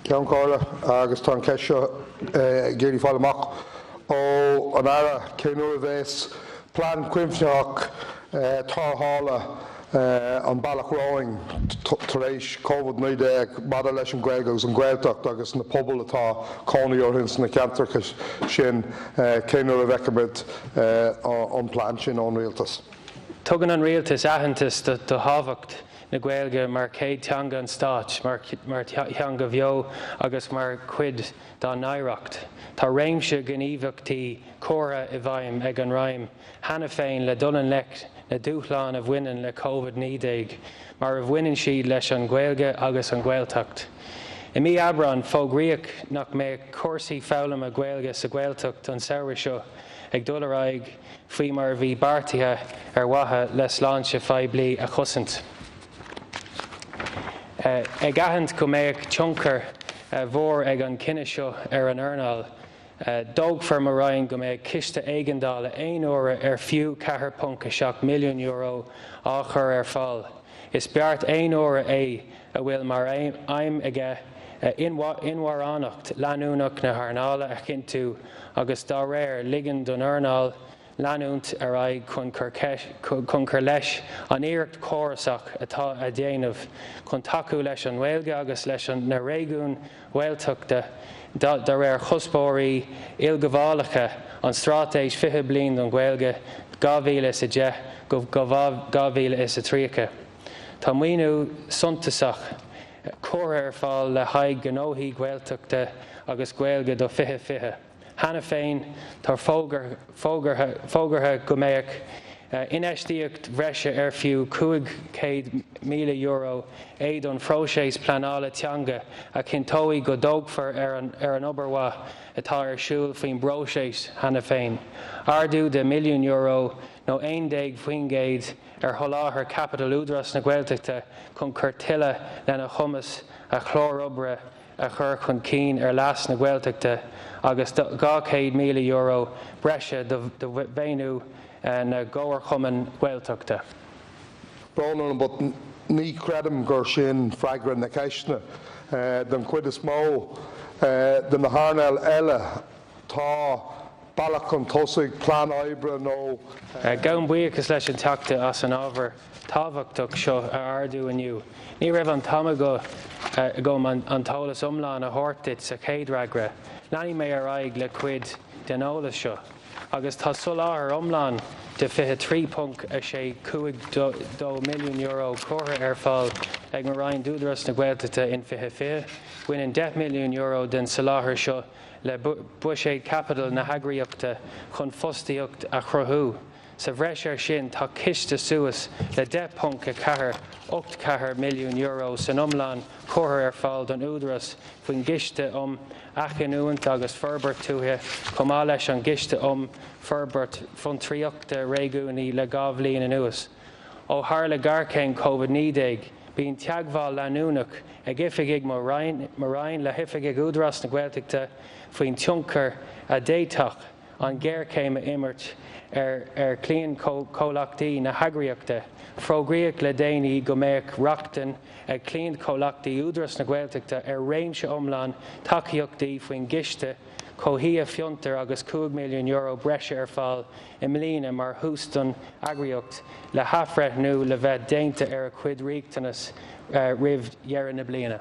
Ceann Comhairle agus tá ceisio géirí fáil amach ó an ara céanú a bheits plán cuimhneach tarthála an bailach roing tar éis COVID-19 mada leis an Gaeilge agus an Gaeltacht agus na pobl atá cánaí orthins na ceantarcha sin céanú a bheicimid an plán sin ón rialtas. Tugann an rialtas aitheantas do thábhacht na Gaeilge mar céad teanga an Stáit, mar teanga bheo agus mar cuid dá naidhreacht. Tá réimse gníomhachtaí córa i bhaim ag an Ráim, hena féin le dul an lech na dúchláin a bhaineann le COVID-19 mar a bhaineann siad leis an Gaeilge agus an Gaeltacht. I mí Abrán fógraíodh nach mé cuasaí foghlaim a Gaeilge sa Gaeltacht an saoire seo ag dul ar aghaidh faoi mar bhí beartaithe ar wathe le sláinte faoi bliain a chosint. Ag aitheant go mbeadh tionchar mhór ag an cinenne seo ar an Earnáil, dógfar mar Ryan go mbeadh ciste éigeandála 1 euro ar fiú 4.7 milliún euro á chur ar fáil. Is beart 1 euro é a bhfuil mar aim aige inmharánacht leanúnach na Harnála a chinú agus dá réir ligean don Earnáil leanúnt ar aghaidh chun chur leis an iarracht chórasach atá a déanamh chun taú leis an Gaeilge agus leis na réigiún Gaeltachta dá réir chuspóirí ilgabhálacha an strátéis 20 bliain don Gaeilge 2010 go 2030. Tá maoinú suntasach córa ar fáil le haghaidh gnóthaí Gaeltachta agus Gaeilge do 20. Hena féin tar fógartha go mbeadh inéistíocht bhreise ar fiú 500 míle euro é don phróiseas pleanála teanga a cintóí go dógfar ar an obairmhaith atá ar siúl faoin bróiseas hena féin. Ardú de milliún euro nó 1 faoingéad ar sholáthar Capital Údras na Gaeltachta chun chur tuile lena chumas a chlór-obaire a chur chun cín ar leas na Gaeltachta agus 200 míle euro breise do bhéanú na ggóir chumann Gaeltachta. Brónan but ní credim gur sin freagran na ceisne den cuid is mó den na Harnáil eile tá bailach an tosaigh plán oibre nó Gabhaim buíochas leis an teachta as an ábhar tábhachtach seo a ardú aniu. Ní raibh an tama go an talamh iomlán a thuirtit sa chéad reagra. Leanaí mé ar aghaidh le cuid den eolas seo. Agus tá soláthar iomlán de 23.2 milliún euro córa ar fáil ag mar Ryan Dúdras na Gaeltachta in 2020, bhain 10 milliún euro den soláthar seo le Buiséad Capital na Heagraíochta chun fostaíocht a chruthú. Sa bhreis ar sin tá ciste suas le 10.4 milliún euro san iomlán córa ar fáil don Údras faoin giste achanúint agus ferbert túthe chumá leis an giste ferbert fan tríochta réigiúnaí le 2 bliain anuas. Ó tharla garcéin COVID-19 bíonn teagmháil leanúnach ag ifiigh mar Ryan le hifiigh Údras na Gaeltachta faoin tionchar a déitach an ggéircéim a imirt ar clíon comhlachtaí na Heagraíochta. Frógraíodh le déanaí go mbeadh reachtain ag clíon comhlachtaí Údras na Gaeltachta ar réimse iomlán tacaíochtaí faoin giste chomhthaí fiontar agus 2 milliún euro breise ar fáil i mbliana mar thús don eagraíocht le hafreithnú le bheith déanta ar a cuid riachtanas roimh dhearadh na bliana.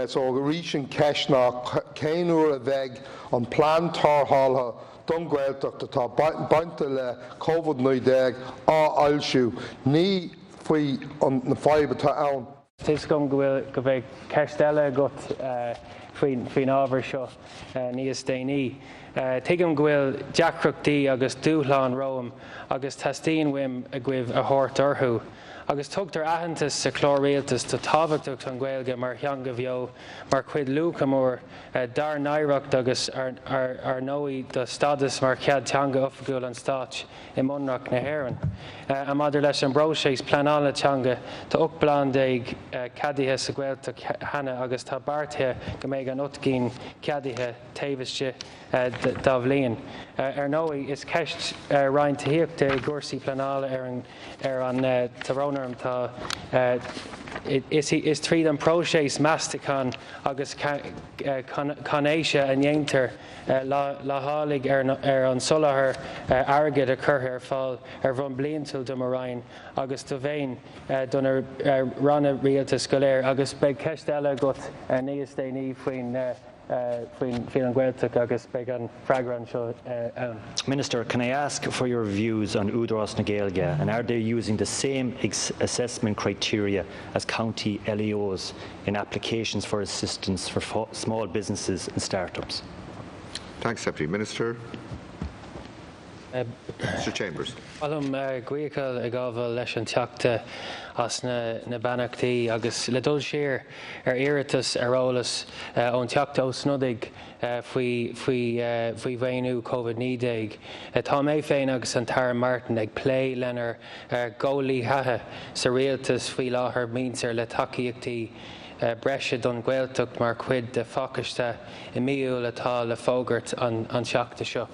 So go rís sin ceisnach céanú a bheith an plán tarthála don Gaeltachta tá bainte le COVID-19 á ailsiú ní faoi na fáibe tá ann. Tis go bheith ceistile agat faoin ábhar seo níos déanaí. Tuigim go bhfuil deacrachtaí agus dúshláán romham agus tastíonn uim a gcuibh a thabhairt orthú. Agus tugtar aitheantas sa chlór-rialtas tá tábhachtach an Gaeilge mar theanga bheo mar chuid lucha mór dar naidhreacht agus ar nóí do stadas mar chead teanga ofigiúil an Stáit I Monarch na hÉireann. A maidir leis an bróiseas pleanála teanga tá 8 blán ag ceadaithe sa Gaeltach hena agus tá beartaithe go mbeadh an 8 ceadaithe taobhaiste dá bhliain. Ar nóí is ceist roinntaíochta gursaí pleanála ar an tarónarm tá is tríd an próséis meastachán agus canéise a dhéantar le hálaigh ar an solathair airgid a chur ar fáil ar bhun bliantil do Morain agus do bhéin donna ranna rialtas go léir agus beidh ceist eile agat níos déanaí faoin an Gaeltacht agus beidh an freagran seo ann. Minister, can I ask for your views on Údarás na Gaeilge, and are they using the same assessment criteria as county LEOs in applications for assistance for small businesses and startups? Thanks, Deputy Minister. Mr Chambers. Alum gcuiceáil ag gábhfuil leis an teachta as na banachtaí agus le dul siar ar iiritas arolalas ón teachta ó snodaigh faoi bhéanú COVID-19. Tá mé féin agus an Tara Martin ag plé lenar ggólaí hatha sa rialtas faoi láthair míontar le tacaíochtaí breise don Gaeltacht mar cuid de fácaiste i míúil atá le fógart an teachta seo.